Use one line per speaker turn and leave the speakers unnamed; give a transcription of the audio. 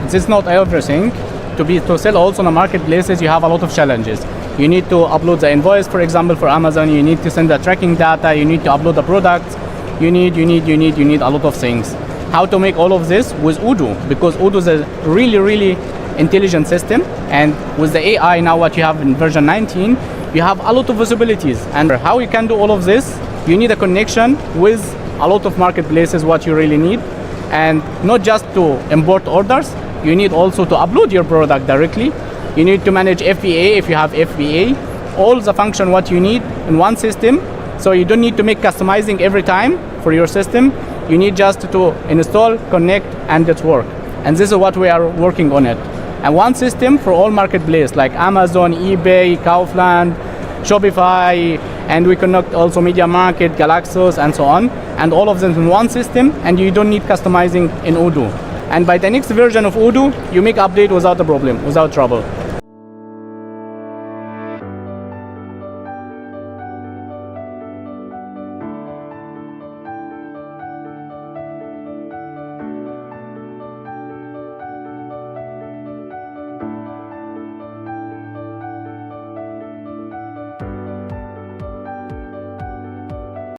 this is not everything. To sell also on the marketplaces, you have a lot of challenges. You need to upload the invoice, for example, for Amazon. You need to send the tracking data. You need to upload the products. You need a lot of things. How to make all of this with Odoo? Because Odoo is a really intelligent system, and with the AI now what you have in version 19, you have a lot of possibilities. And how you can do all of this? You need a connection with a lot of marketplaces, what you really need, and not just to import orders. You need also to upload your product directly. You need to manage FBA if you have FBA. All the function what you need in one system, so you don't need to make customizing every time for your system. You need just to install, connect, and it work. And this is what we are working on it. And one system for all marketplaces like Amazon, eBay, Kaufland, Shopify, and we connect also Media Market, Galaxus, and so on. And all of them in one system, and you don't need customizing in Odoo. And by the next version of Odoo, you make update without a problem, without trouble.